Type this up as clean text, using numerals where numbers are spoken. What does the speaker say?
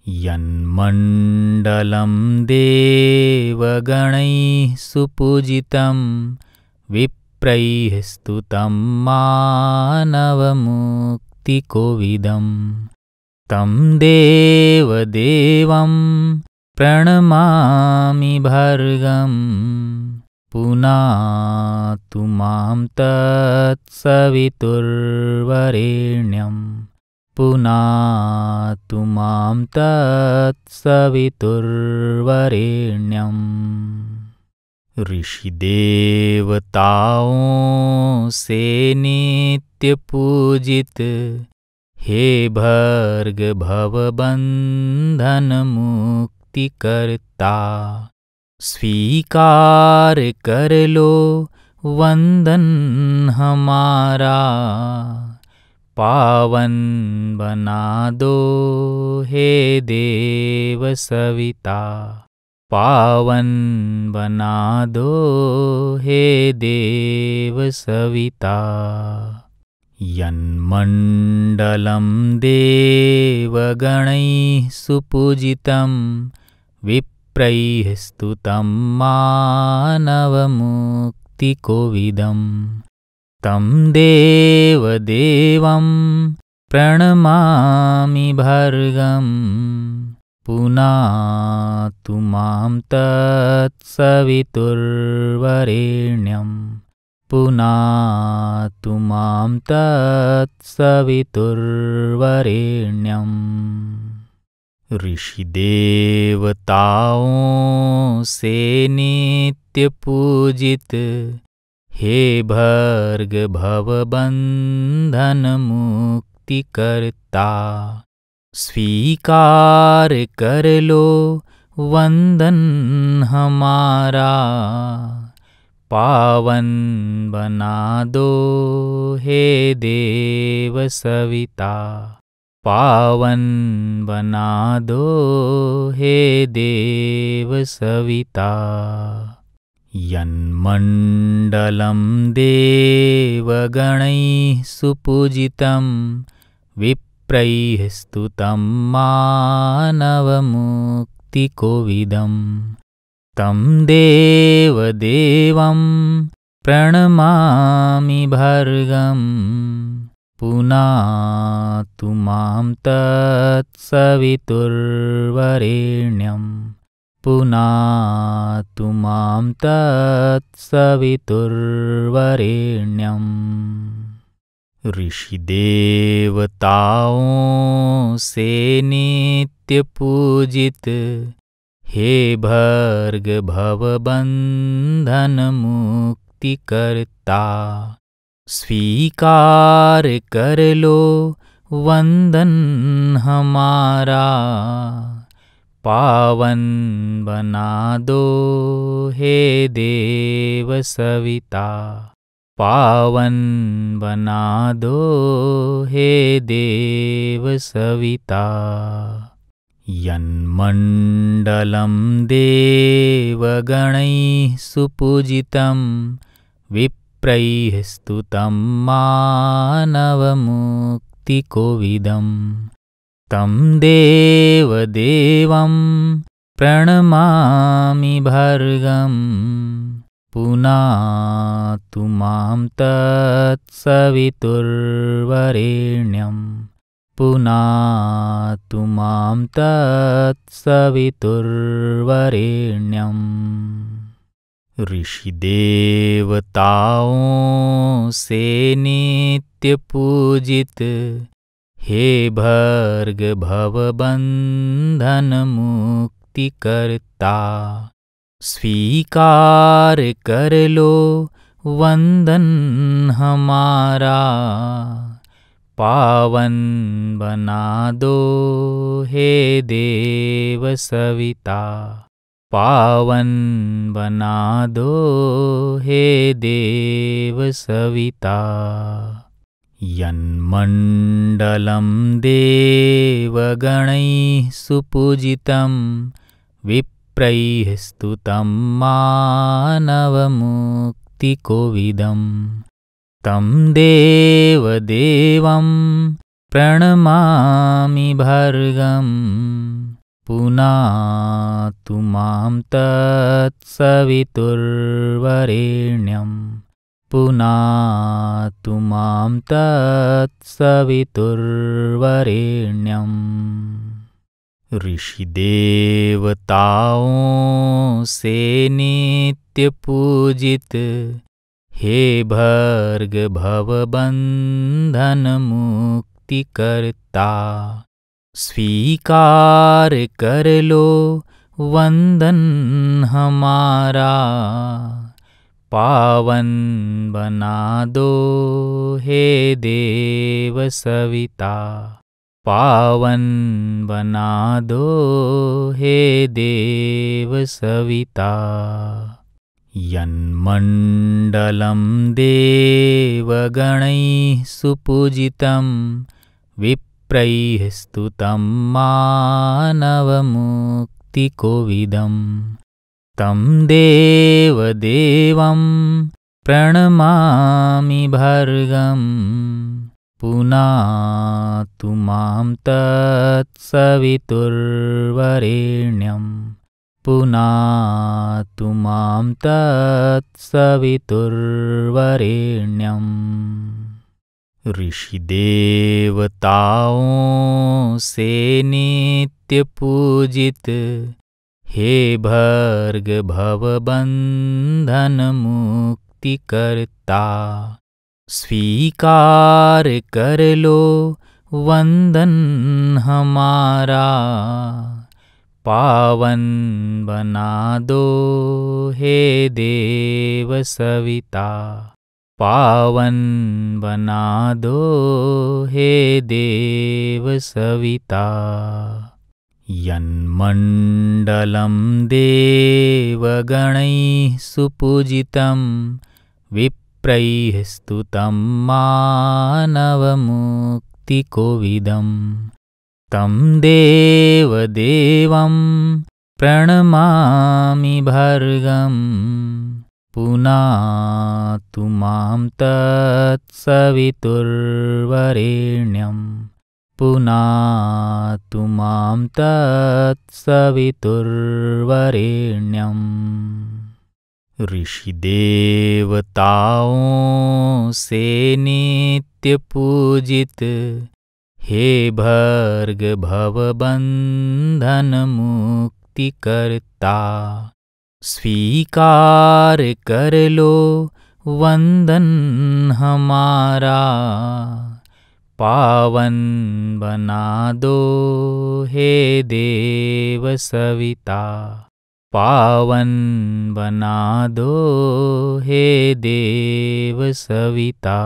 यन्मण्डलं देवगणैः सुपूजितं विप्रैः स्तुतं मानवमुक्तिकोविदं तं देवदेवं प्रणमामि भर्गं पुनातु मां तत्सवितुर्वरेण्यम् पुनातु मां तत्सवितुर्वरेण्यम्। ऋषिदेवताओं से नित्य पूजित हे भर्ग भवबंधन मुक्ति करता, स्वीकार कर लो वंदन हमारा, पावन बना दो हे देव सविता, पावन बना दो हे देव सविता। यन्मण्डलं देवगणैः सुपूजितं विप्रैः स्तुतं मानवमुक्तिकोविदं तं देवदेवं प्रणमामि भर्गं पुनातु मां तत्सवितुर्वरेण्यं पुनातु मां तत्सवितुर्वरेण्यम्। ऋषिदेवताओं से नित्य पूजित हे भर्ग भवबंधन मुक्ति करता, स्वीकार कर लो वंदन हमारा, पावन बना दो हे देव सविता, पावन बना दो हे देव सविता। यन्मण्डलं देवगणैः सुपूजितं विप्रैः स्तुतं मानवमुक्तिकोविदं तं देवदेवं प्रणमामि भर्गं पुनातु मां तत्सवितुर्वरेण्यं पुनातु मां तत्सवितुर्वरेण्यम्। ऋषिदेवताओं से नित्य पूजित हे भर्ग भवबंधन मुक्ति करता, स्वीकार कर लो वंदन हमारा, पावन बना दो हे देव सविता, पावन बना दो हे देव सविता। यन्मण्डलं देवगणैः सुपूजितं विप्रैः स्तुतं मानवमुक्तिकोविदं तं देवदेवं प्रणमामि भर्गं पुनातु मां तत्सवितुर्वरेण्यं पुनातु मां तत्सवितुर्वरेण्यम्। ऋषिदेवताओं से नित्य पूजित हे भर्ग भवबंधन मुक्ति करता, स्वीकार कर लो वंदन हमारा, पावन बना दो हे देव सविता, पावन बना दो हे देव सविता। यन्मण्डलं देवगणैः सुपूजितं विप्रैः स्तुतं मानवमुक्तिकोविदं तं देवदेवं प्रणमामि भर्गं पुनातु मां तत्सवितुर्वरेण्यं पुनातु मां तत्सवितुर्वरेण्यम्। ऋषिदेवताओं से नित्य पूजित हे भर्ग भवबंधन मुक्ति करता। स्वीकार कर लो वंदन हमारा, पावन बना दो हे देव सविता। पावन बना दो हे देव सविता। यन्मण्डलं देवगणैः सुपूजितं विप्रैः स्तुतं मानवमुक्तिकोविदं तं देवदेवं प्रणमामि भर्गं पुनातु मां तत्सवितुर्वरेण्यं पुनातु मां तत्सवितुर्वरेण्यम्। ऋषिदेवताओं से नित्य पूजित हे भर्ग भवबंधन मुक्ति करता। स्वीकार कर लो वंदन हमारा, पावन बना दो हे देव सविता। पावन बना दो हे देव सविता। यन्मण्डलं देवगणैः सुपूजितं विप्रैः स्तुतं मानवमुक्तिकोविदं तं देवदेवं प्रणमामि भर्गं पुनातु मां तत्सवितुर्वरेण्यं पुनातु मां तत्सवितुर्वरेण्यम्। ऋषिदेवताओं से नित्य पूजित हे भर्ग भवबंधन मुक्ति करता। स्वीकार कर लो वंदन हमारा, पावन बना दो हे देव सविता। पावन बना दो हे देव सविता।